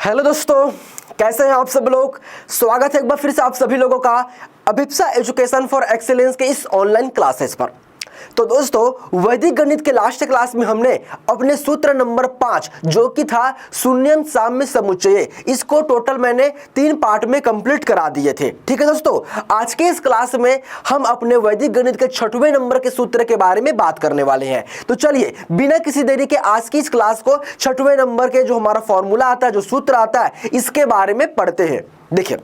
Hello दोस्तों, कैसे हैं आप सब लोग। स्वागत है एक बार फिर से आप सभी लोगों का अभिप्सा एजुकेशन फॉर एक्सीलेंस के इस ऑनलाइन क्लासेस पर। तो दोस्तों, वैदिक गणित के लास्ट क्लास में हमने अपने सूत्र नंबर 5 जो कि था शून्यम साम्य समुच्चय, इसको टोटल मैंने 3 पार्ट में कंप्लीट करा दिए थे। ठीक है दोस्तों, आज के इस क्लास में हम अपने वैदिक गणित के 6वें नंबर के सूत्र के बारे में बात करने वाले हैं। तो चलिए बिना किसी देरी के आज की इस क्लास को 6वें नंबर के जो हमारा फॉर्मूला आता है, जो सूत्र आता है, इसके बारे में पढ़ते हैं। देखिए,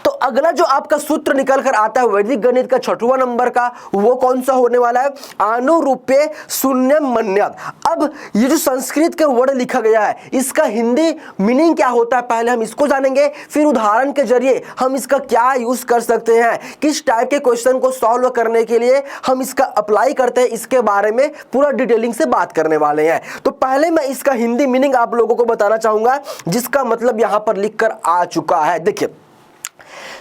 तो अगला जो आपका सूत्र निकल कर आता है वैदिक गणित का 6वां नंबर का, वो कौन सा होने वाला है? अनुरूप्य शून्यम मन्यत्। अब ये जो संस्कृत के वर्ड लिखा गया है, इसका हिंदी मीनिंग क्या होता है, पहले हम इसको जानेंगे, फिर उदाहरण के जरिए हम इसका क्या यूज कर सकते हैं, किस टाइप के क्वेश्चन को सॉल्व करने के लिए हम इसका अप्लाई करते हैं, इसके बारे में पूरा डिटेलिंग से बात करने वाले हैं। तो पहले मैं इसका हिंदी मीनिंग आप लोगों को बताना चाहूंगा, जिसका मतलब यहां पर लिखकर आ चुका है। देखिए,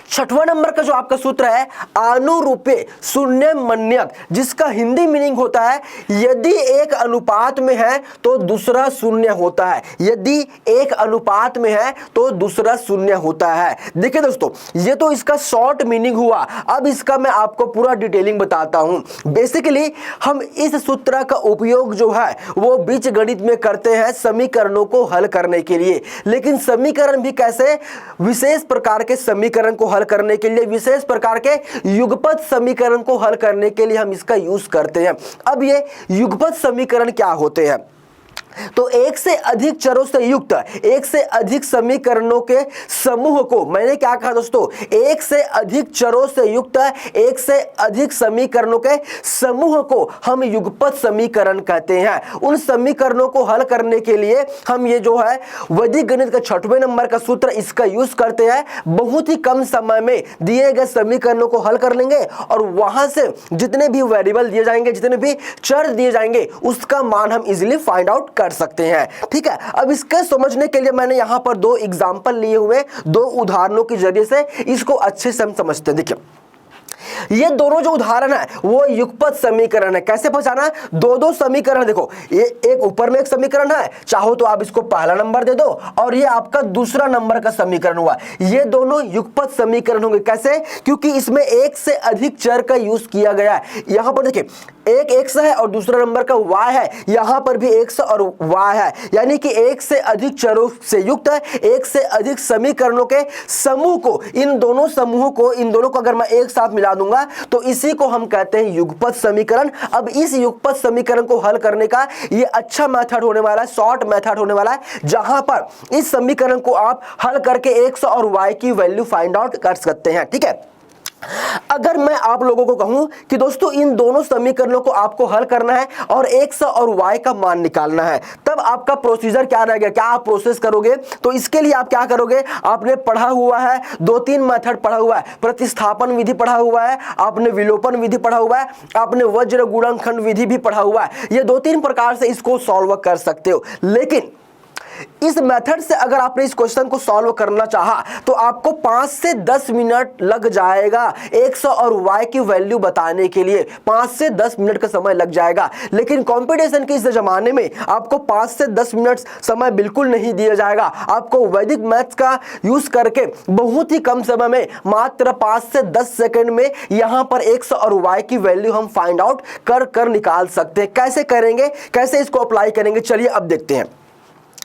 6वां नंबर का जो आपका सूत्र है अनुरूपे शून्य मन्यत्, जिसका हिंदी मीनिंग होता है यदि एक अनुपात में है तो दूसरा शून्य होता है। यदि एक अनुपात में है तो दूसरा शून्य होता है। देखिए दोस्तों, ये तो इसका शॉर्ट मीनिंग हुआ। अब इसका मैं आपको पूरा डिटेलिंग बताता हूं। बेसिकली हम इस सूत्र का उपयोग जो है वो बीज गणित में करते हैं समीकरणों को हल करने के लिए। लेकिन समीकरण भी कैसे? विशेष प्रकार के समीकरण को हल करने के लिए, विशेष प्रकार के युगपत समीकरण को हल करने के लिए हम इसका यूज करते हैं। अब ये युगपत समीकरण क्या होते हैं? तो एक से अधिक चरों से युक्त एक से अधिक समीकरणों के समूह को, मैंने क्या कहा दोस्तों, एक से अधिक चरों से युक्त एक से अधिक समीकरणों के समूह को हम युगपत समीकरण कहते हैं। उन समीकरणों को हल करने के लिए हम ये जो है वैदिक गणित का 6वें नंबर का सूत्र, इसका यूज करते हैं। बहुत ही कम समय में दिए गए समीकरणों को हल कर लेंगे और वहां से जितने भी वेरिएबल दिए जाएंगे, जितने भी चर दिए जाएंगे, उसका मान हम इजीली फाइंड आउट कर सकते हैं। ठीक है, अब इसके समझने के लिए मैंने यहां पर 2 एग्जांपल लिए हुए, 2 उदाहरणों के जरिए से इसको अच्छे से हम समझते हैं। देखिए, ये दोनों जो उदाहरण है वो युगपत समीकरण है। कैसे पहचाना? 2 समीकरण, देखो ये एक ऊपर में एक समीकरण है, चाहो तो आप इसको पहला नंबर दे दो, और ये आपका दूसरा नंबर का समीकरण हुआ। ये दोनों युगपत समीकरण होंगे। कैसे? क्योंकि इसमें एक से अधिक चर का यूज किया गया है। यहां पर देखिए, एक x है और दूसरा नंबर का y है, यहां पर भी x और y है, यानी कि एक से अधिक चरों से युक्त एक से अधिक समीकरणों के समूह को, इन दोनों समूहों को, इन दोनों को अगर मैं एक साथ मिला दूंगा तो इसी को हम कहते हैं युगपत समीकरण। अब इस युगपत समीकरण को हल करने का ये अच्छा मेथड होने वाला है, शॉर्ट मेथड होने वाला है, जहां पर इस समीकरण को आप हल करके x और y की वैल्यू फाइंड आउट कर सकते हैं। ठीक है, अगर मैं आप लोगों को कहूं कि दोस्तों इन दोनों समीकरणों को आपको हल करना है और x और y का मान निकालना है, तब आपका प्रोसीजर क्या रहेगा, क्या आप प्रोसेस करोगे? तो इसके लिए आप क्या करोगे? आपने पढ़ा हुआ है 2-3 मेथड पढ़ा हुआ है। प्रतिस्थापन विधि पढ़ा हुआ है, आपने विलोपन विधि पढ़ा हुआ है, आपने वज्र गुणनखंड विधि भी पढ़ा हुआ है। ये 2-3 प्रकार से इसको सॉल्व कर सकते हो। लेकिन इस मेथड से अगर आपने इस क्वेश्चन को सॉल्व करना चाहा तो आपको 5 से 10 मिनट लग जाएगा x और y की वैल्यू बताने के लिए। 5 से 10 मिनट का समय लग जाएगा। लेकिन कंपटीशन के इस जमाने में आपको 5 से 10 मिनट समय बिल्कुल नहीं दिया जाएगा। आपको वैदिक मैथ्स का यूज करके बहुत ही कम समय में, मात्र 5 से 10 सेकंड में यहां पर x और y की वैल्यू हम फाइंड आउट कर निकाल सकते हैं। कैसे करेंगे, कैसे इसको अप्लाई करेंगे, चलिए अब देखते हैं।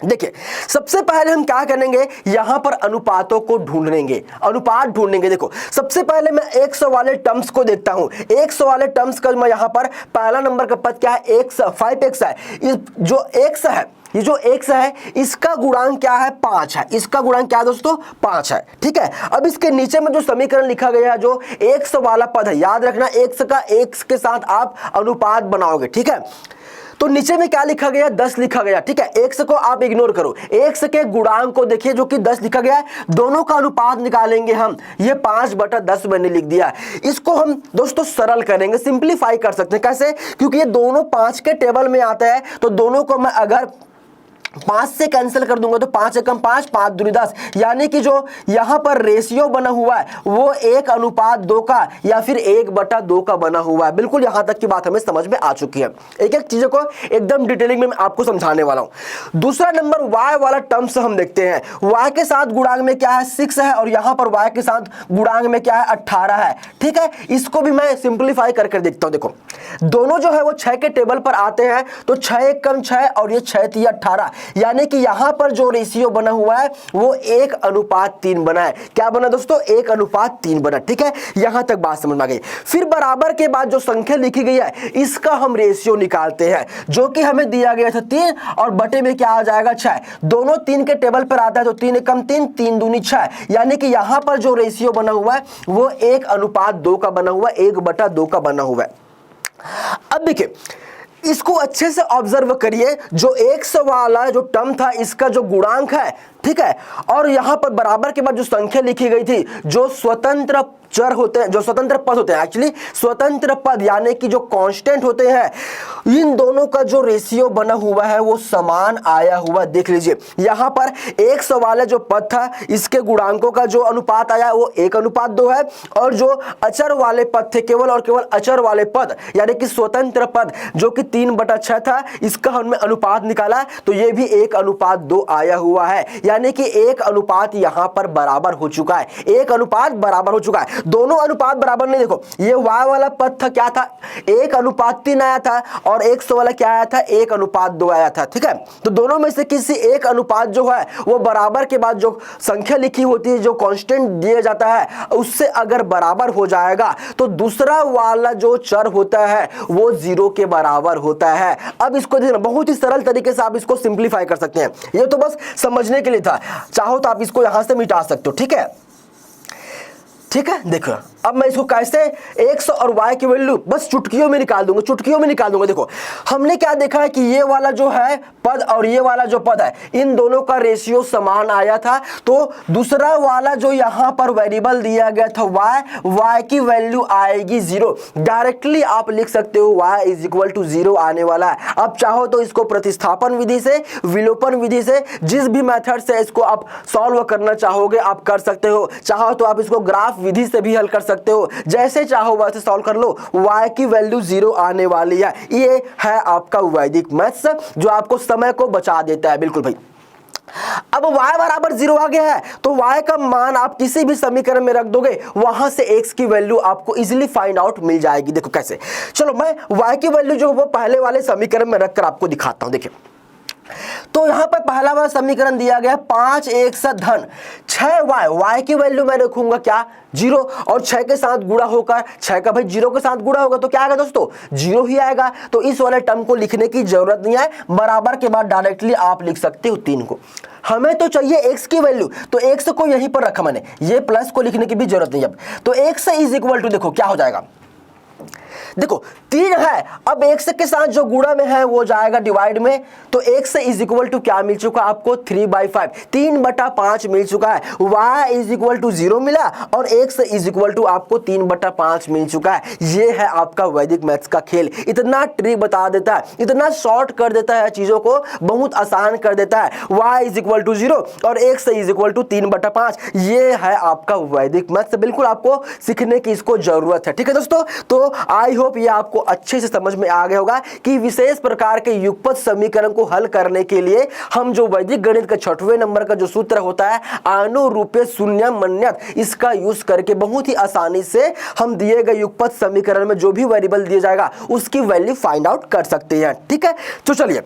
देखिए, सबसे पहले हम क्या करेंगे, यहां पर अनुपातों को ढूंढेंगे, अनुपात ढूंढेंगे। देखो, सबसे पहले मैं x वाले टर्म्स को देखता हूं। x वाले टर्म्स का मैं यहां पर पहला नंबर का पद क्या है? x, 5x है। जो x है, ये जो x है, इसका गुणांक क्या है? 5 है। इसका गुणांक क्या है दोस्तों? 5 है। ठीक है, अब इसके नीचे में जो समीकरण लिखा गया है, जो x वाला पद है, याद रखना x का x के साथ आप अनुपात बनाओगे। ठीक है, तो नीचे में क्या लिखा गया? 10 लिखा गया। ठीक है, x को आप इग्नोर करो, x के गुणांक को देखिए जो कि 10 लिखा गया है। दोनों का अनुपात निकालेंगे हम, ये 5/10 मैंने लिख दिया। इसको हम दोस्तों सरल करेंगे, सिंप्लीफाई कर सकते हैं। कैसे? क्योंकि ये दोनों 5 के टेबल में आता है, तो दोनों को मैं अगर 5 से कैंसिल कर दूंगा तो 5 एकम 5, 5 दूनी 10, यानी कि जो यहां पर रेशियो बना हुआ है वो 1:2 का या फिर 1/2 का बना हुआ है। बिल्कुल यहां तक की बात हमें समझ में आ चुकी है। एक एक चीजों को एकदम डिटेलिंग में मैं आपको समझाने वाला हूं। दूसरा नंबर y वाला टर्म्स हम देखते हैं। y के साथ गुणांक में क्या है 6 है और यहां पर y के साथ गुणांक में क्या है 18 है। ठीक है, इसको भी मैं सिंप्लीफाई करके देखता हूं। देखो दोनों जो है वो 6 के टेबल पर आते हैं तो 6 एकम 6 और ये 6 3 18, यानी कि यहां पर जो रेशियो बना हुआ है वो 1:3 बना है। क्या बना दोस्तों 1:3 बना। ठीक है, यहां तक बात समझ में आ गई। फिर बराबर के बाद जो संख्या लिखी गई है इसका हम रेशियो निकालते हैं, जो कि हमें दिया गया था 3 और बटे में क्या आ जाएगा 6। दोनों 3 के टेबल पर आता है तो 3 एकम 3, 3 दूनी 6, यानी कि यहां पर जो रेशियो बना हुआ है वो 1:2 का बना हुआ है, 1/2 का बना हुआ है। अब देखिए इसको अच्छे से ऑब्जर्व करिए, जो 100 वाला जो टर्म था इसका जो गुणांक है, ठीक है, और यहां पर बराबर के बाद जो संख्या लिखी गई थी, जो स्वतंत्र चर होते हैं, जो स्वतंत्र पद होते हैं, एक्चुअली स्वतंत्र पद यानी कि जो कांस्टेंट होते हैं, इन दोनों का जो रेशियो बना हुआ है वो समान आया हुआ देख लीजिए। यहां पर 100 वाला जो पद था इसके गुणांकों का जो अनुपात आया वो 1:2 है, और जो अचर वाले पद थे, केवल और केवल अचर वाले पद यानी कि स्वतंत्र पद जो कि 3/6 था, इसका हमने अनुपात निकाला तो ये भी 1:2 आया हुआ है, यानी कि 1 अनुपात यहां पर बराबर हो चुका है। 1 अनुपात बराबर हो चुका है। दोनों अनुपात बराबर नहीं, देखो ये y वाला पद था क्या था 1:3 आया था और 100 वाला क्या आया था 1:2 आया था। ठीक है, तो दोनों में से किसी एक अनुपात जो है वो बराबर के बाद जो संख्या लिखी होती है, जो कांस्टेंट दिया जाता है, उससे अगर बराबर हो जाएगा तो दूसरा वाला जो चर होता है वो 0 के बराबर होता है। अब इसको देखना बहुत ही सरल तरीके से आप इसको सिंप्लीफाई कर सकते हैं, ये तो बस समझने के लिए था, चाहो तो आप इसको यहां से मिटा सकते हो। ठीक है, ठीक है, देखो अब मैं इसको कैसे 100 और y की वैल्यू बस चुटकियों में निकाल दूंगा, चुटकियों में निकाल दूंगा। देखो हमने क्या देखा है कि ये वाला जो है पद और ये वाला जो पद है इन दोनों का रेशियो समान आया था, तो दूसरा वाला जो यहां पर वेरिएबल दिया गया था y की वैल्यू आएगी 0। डायरेक्टली आप लिख सकते हो y 0 आने वाला है। अब चाहो तो इसको प्रतिस्थापन विधि से, विलोपन विधि से, जिस भी मेथड से इसको आप सॉल्व करना चाहोगे आप कर सकते हो। चाहो तो आप इसको ग्राफ विधि से भी हल कर सकते हो, जैसे चाहो वैसे सॉल्व कर लो। y की वैल्यू 0 आने वाली है। ये है आपका वैदिक मैथ्स जो आपको समय को बचा देता है। बिल्कुल भाई, अब y बराबर 0 आ गया है तो y का मान आप किसी भी समीकरण में रख दोगे, वहां से x की वैल्यू आपको इजीली फाइंड आउट मिल जाएगी। देखो कैसे, चलो मैं y की वैल्यू जो वो पहले वाले समीकरण में रखकर आपको दिखाता हूं। देखिए तो यहां पर पहला वाला समीकरण दिया गया 5 1 से धन 6y, y की वैल्यू मैं रखूंगा क्या 0, और 6 के साथ गुणा होकर 6 का भाई 0 के साथ गुणा होगा तो क्या आएगा दोस्तों 0 ही आएगा। तो इस वाले टर्म को लिखने की जरूरत नहीं है, बराबर के बाद डायरेक्टली आप लिख सकते हो 3 को। हमें तो चाहिए x की वैल्यू, तो x को यहीं पर रखा मैंने, ये प्लस को लिखने की भी जरूरत नहीं। अब तो x इज इक्वल टू देखो क्या हो जाएगा, देखो 3 है, अब x के साथ जो गुणा में है वो जाएगा डिवाइड में, तो x इज इक्वल टू क्या मिल चुका आपको 3/5, 3/5 मिल चुका है। y इज इक्वल टू 0 मिला और x इज इक्वल टू आपको 3/5 मिल चुका है। ये है आपका वैदिक मैथ्स का खेल, इतना ट्रिक बता देता है, इतना शॉर्ट कर देता है, चीजों को बहुत आसान कर देता है। y इज इक्वल टू 0 और x इज इक्वल टू 3/5, ये है आपका वैदिक मैथ्स। बिल्कुल आपको सीखने की इसको जरूरत है। ठीक है दोस्तों, तो आई होप ये आपको अच्छे से समझ में आ गया होगा कि विशेष प्रकार के युगपत समीकरण को हल करने के लिए हम जो वैदिक गणित का 6वें नंबर का जो सूत्र होता है अनुरूप्य शून्य मन्यत, इसका यूज करके बहुत ही आसानी से हम दिए गए युगपत समीकरण में जो भी वेरिएबल दिया जाएगा उसकी वैल्यू फाइंड आउट कर सकते हैं। ठीक है, तो चलिए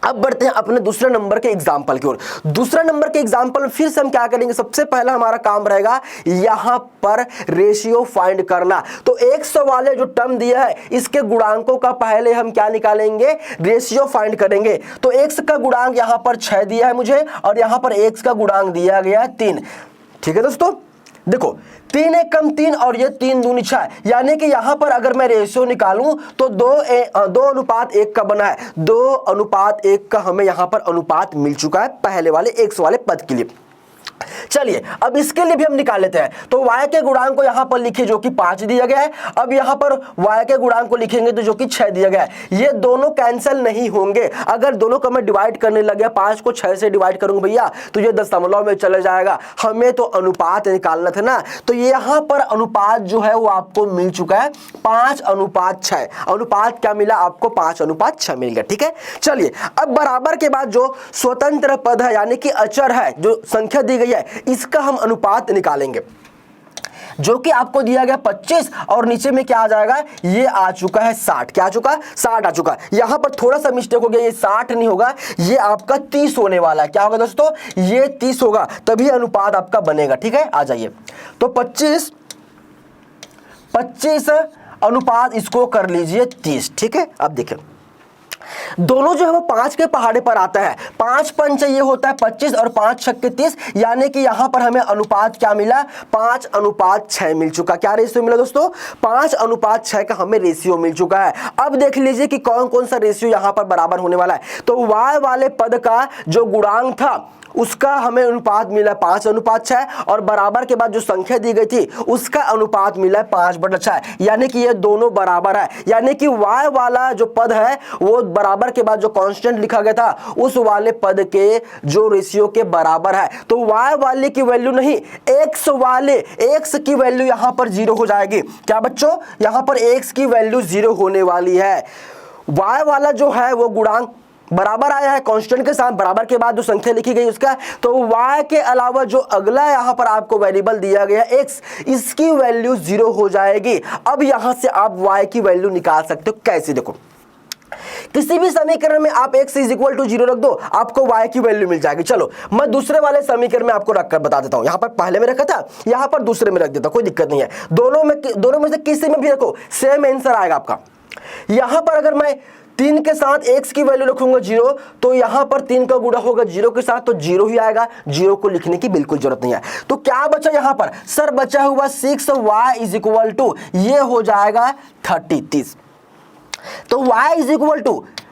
अब बढ़ते हैं अपने दूसरे नंबर के एग्जाम्पल की ओर। दूसरा नंबर के एग्जाम्पल में फिर से हम क्या करेंगे, सबसे पहला हमारा काम रहेगा यहां पर रेशियो फाइंड करना। तो 100 वाले जो टर्म दिया है इसके गुणांकों का पहले हम क्या निकालेंगे, रेशियो फाइंड करेंगे। तो x का गुणांक यहां पर 6 दिया है मुझे और यहां पर x का गुणांक दिया गया है 3। ठीक है दोस्तों, देखो 3 एकम 3 और ये 3 दूनी 6, यानी कि यहां पर अगर मैं रेशियो निकालूं तो 2:1 का बना है। 2:1 का हमें यहां पर अनुपात मिल चुका है पहले वाले 100 वाले पद के लिए। चलिए अब इसके लिए भी हम निकाल लेते हैं। तो y के गुणांक को यहां पर लिखिए जो कि 5 दिया गया है। अब यहां पर y के गुणांक को लिखेंगे तो जो कि 6 दिया गया है। ये दोनों कैंसिल नहीं होंगे। अगर दोनों को मैं डिवाइड करने लग गया, 5 को 6 से डिवाइड करूंगा भैया तो ये दशमलव में चला जाएगा। हमें तो अनुपात निकालना था ना, तो यहां पर अनुपात जो है वो आपको मिल चुका है 5:6। अनुपात क्या मिला आपको? 5:6 मिल गया। ठीक है, चलिए अब बराबर के बाद जो स्वतंत्र पद है यानी कि अचर है, जो संख्या दी गई है, इसका हम अनुपात निकालेंगे जो कि आपको दिया गया 25 और नीचे में क्या आ जाएगा? ये आ चुका है 60। क्या आ चुका? 60 आ चुका है। यहां पर थोड़ा सा मिस्टेक हो गया, ये 60 नहीं होगा, ये आपका 30 होने वाला है। क्या होगा दोस्तों? ये 30 होगा, तभी अनुपात आपका बनेगा। ठीक है, आ जाइए। तो 25 अनुपात इसको कर लीजिए 30। ठीक है, अब देखिए दोनों जो है वो 5 के पहाड़े पर आता है। 5 पंच ये होता है 25 और 5 छक्के 30, यानी कि यहां पर हमें अनुपात क्या मिला? 5:6 मिल चुका। क्या रेशियो मिला दोस्तों? 5:6 का हमें रेशियो मिल चुका है। अब देख लीजिए कि कौन कौन सा रेशियो यहां पर बराबर होने वाला है। तो y वाले पद का जो गुणांक था उसका हमें अनुपात मिला 5:6 और बराबर के बाद जो संख्या दी गई थी उसका अनुपात मिला 5/6, यानी कि ये दोनों बराबर है। यानी कि y वाला जो पद है वो बराबर के बाद जो कांस्टेंट लिखा गया था उस वाले पद के जो रेशियो के बराबर है। तो y वाले की वैल्यू नहीं, x वाले, x की वैल्यू यहां पर 0 हो जाएगी। क्या बच्चों? यहां पर x की वैल्यू 0 होने वाली है। y वाला जो है वो गुणांक बराबर आया है कांस्टेंट के साथ, बराबर के बाद जो संख्या लिखी गई उसका, तो y के अलावा जो अगला यहां पर आपको वेरिएबल दिया गया x, इसकी वैल्यू 0 हो जाएगी। अब यहां से आप y की वैल्यू निकाल सकते हो। कैसे? देखो किसी भी समीकरण में आप x = 0 रख दो, आपको y की वैल्यू मिल जाएगी। चलो मैं दूसरे वाले समीकरण में आपको रखकर बता देता हूं। यहां पर पहले में रखा था, यहां पर दूसरे में रख देता, कोई दिक्कत नहीं है। दोनों में से किसी में भी रखो सेम आंसर आएगा आपका। यहां पर अगर मैं 3 के साथ x की वैल्यू रखूंगा 0, तो यहां पर 3 का गुणा होगा 0 के साथ तो 0 ही आएगा। 0 को लिखने की बिल्कुल जरूरत नहीं है। तो क्या बचा यहां पर? सर बचा हुआ 6y = ये हो जाएगा 30। तो y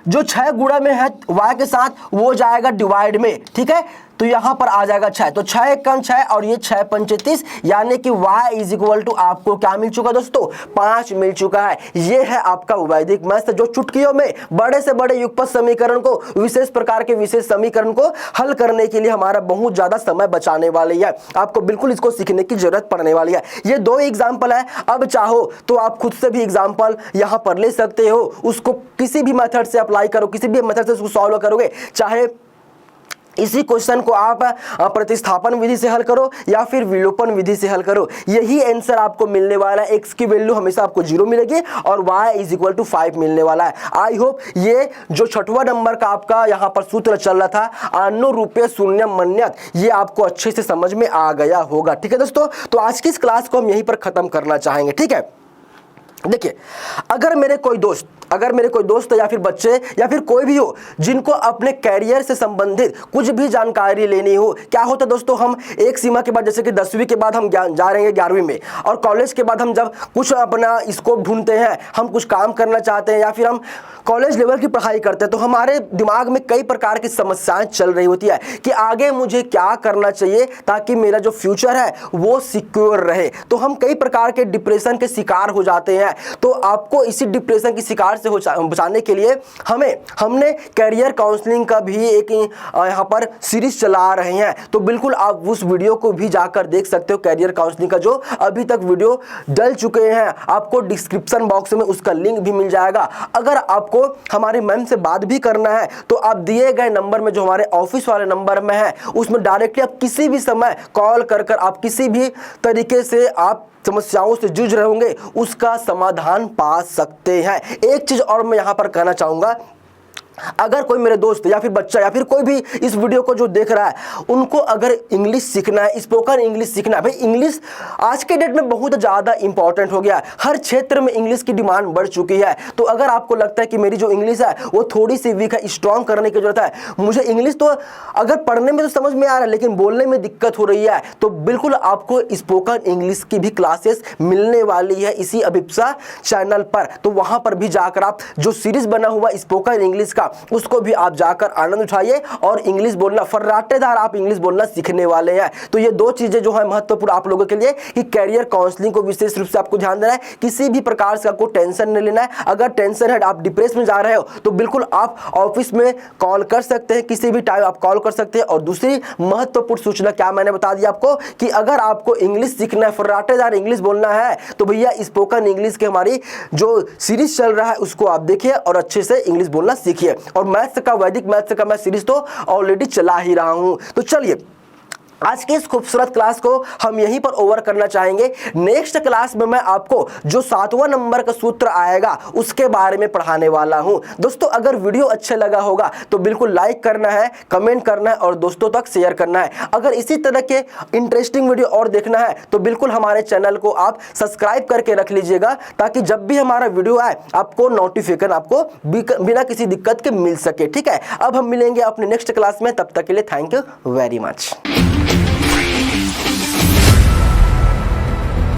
जो 6 गुणा में है y के साथ वो जाएगा डिवाइड में। ठीक है, तो यहां पर आ जाएगा 6, तो 6 एकम 6 और ये 6 पंचे 30, यानी कि y = आपको क्या मिल चुका दोस्तों? 5 मिल चुका है। ये है आपका वैदिक मैथ जो चुटकियों में बड़े से बड़े युगपत समीकरण को, विशेष प्रकार के विशेष समीकरण को हल करने के लिए हमारा बहुत ज्यादा समय बचाने वाली है। आपको बिल्कुल इसको सीखने की जरूरत पड़ने वाली है। ये 2 एग्जाम्पल है। अब चाहो तो आप खुद से भी एग्जाम्पल यहां पर ले सकते हो, उसको किसी भी मेथड से अप्लाई करो, किसी भी मेथड से उसको सॉल्व करोगे। चाहे इसी क्वेश्चन को आप प्रतिस्थापन विधि से हल करो या फिर विलोपन विधि से हल करो, यही आंसर आपको मिलने वाला है। x की वैल्यू हमेशा आपको 0 मिलेगी और y = 5 मिलने वाला है। आई होप ये जो 6वां नंबर का आपका यहाँ पर सूत्र चल रहा था अनुरूप्य शून्यम मन्यत, ये आपको अच्छे से समझ में आ गया होगा। ठीक है दोस्तों, तो आज की इस क्लास को हम यहीं पर खत्म करना चाहेंगे। ठीक है, देखिए अगर मेरे कोई दोस्त या फिर बच्चे या फिर कोई भी हो जिनको अपने कैरियर से संबंधित कुछ भी जानकारी लेनी हो, क्या होता है दोस्तों, हम एक सीमा के बाद, जैसे कि 10वीं के बाद हम जा रहे हैं 11वीं में, और कॉलेज के बाद हम जब कुछ अपना स्कोप ढूंढते हैं, हम कुछ काम करना चाहते हैं या फिर हम कॉलेज लेवल की पढ़ाई करते हैं, तो हमारे दिमाग में कई प्रकार की समस्याएं चल रही होती है कि आगे मुझे क्या करना चाहिए ताकि मेरा जो फ्यूचर है वो सिक्योर रहे। तो हम कई प्रकार के डिप्रेशन के शिकार हो जाते हैं। तो आपको इसी डिप्रेशन की शिकार से बचाने के लिए हमने कैरियर काउंसलिंग का भी एक यहाँ पर सीरीज चला रहे हैं। तो बिल्कुल आप उस वीडियो को भी जाकर देख सकते हो, कैरियर काउंसलिंग का जो अभी तक वीडियो डल चुके हैं, आपको डिस्क्रिप्शन बॉक्स में उसका लिंक भी मिल जाएगा। अगर आपको हमारे मैम से बात भी करना है तो आप दिए गए नंबर में, जो हमारे ऑफिस वाले नंबर में है, उसमें डायरेक्टली आप किसी भी समय कॉल कर आप किसी भी तरीके से आप समस्याओं से जूझ रहे होंगे उसका समाधान पा सकते हैं। एक चीज और मैं यहां पर कहना चाहूंगा, अगर कोई मेरे दोस्त या फिर बच्चा या फिर कोई भी इस वीडियो को जो देख रहा है, उनको अगर इंग्लिश सीखना है, स्पोकन इंग्लिश सीखना है, भाई इंग्लिश आज के डेट में बहुत ज़्यादा इंपॉर्टेंट हो गया है, हर क्षेत्र में इंग्लिश की डिमांड बढ़ चुकी है। तो अगर आपको लगता है कि मेरी जो इंग्लिश है वो थोड़ी सी वीक है, स्ट्रॉन्ग करने की जरूरत है, मुझे इंग्लिश तो अगर पढ़ने में तो समझ में आ रहा है लेकिन बोलने में दिक्कत हो रही है, तो बिल्कुल आपको स्पोकन इंग्लिश की भी क्लासेस मिलने वाली है इसी अभिप्सा चैनल पर। तो वहां पर भी जाकर आप जो सीरीज बना हुआ स्पोकन इंग्लिश का, का, उसको भी आप जाकर आनंद उठाइए और इंग्लिश बोलना फर्राटेदार आप इंग्लिश बोलना सीखने वाले हैं। तो ये दो चीजें जो है महत्वपूर्ण आप लोगों के लिए कि कैरियर काउंसलिंग को विशेष रूप से आपको ध्यान देना है। किसी भी प्रकार से आपको टेंशन नहीं लेना है। अगर टेंशन है, आप डिप्रेशन में जा रहे हो, तो बिल्कुल आप ऑफिस में कॉल कर सकते हैं, किसी भी टाइम आप कॉल कर सकते हैं। और दूसरी महत्वपूर्ण सूचना क्या मैंने बता दी आपको कि अगर आपको इंग्लिश सीखना है, फर्राटेदार इंग्लिश बोलना है, तो भैया स्पोकन इंग्लिश की हमारी जो सीरीज चल रहा है उसको आप देखिए और अच्छे से इंग्लिश बोलना सीखिए। और मैथ्स का, वैदिक मैथ्स का मैं सीरीज तो ऑलरेडी चला ही रहा हूं। तो चलिए आज की इस खूबसूरत क्लास को हम यहीं पर ओवर करना चाहेंगे। नेक्स्ट क्लास में मैं आपको जो 7वां नंबर का सूत्र आएगा उसके बारे में पढ़ाने वाला हूं। दोस्तों अगर वीडियो अच्छा लगा होगा तो बिल्कुल लाइक करना है, कमेंट करना है और दोस्तों तक शेयर करना है। अगर इसी तरह के इंटरेस्टिंग वीडियो और देखना है तो बिल्कुल हमारे चैनल को आप सब्सक्राइब करके रख लीजिएगा, ताकि जब भी हमारा वीडियो आए आपको नोटिफिकेशन आपको बिना किसी दिक्कत के मिल सके। ठीक है, अब हम मिलेंगे अपने नेक्स्ट क्लास में, तब तक के लिए थैंक यू वेरी मच।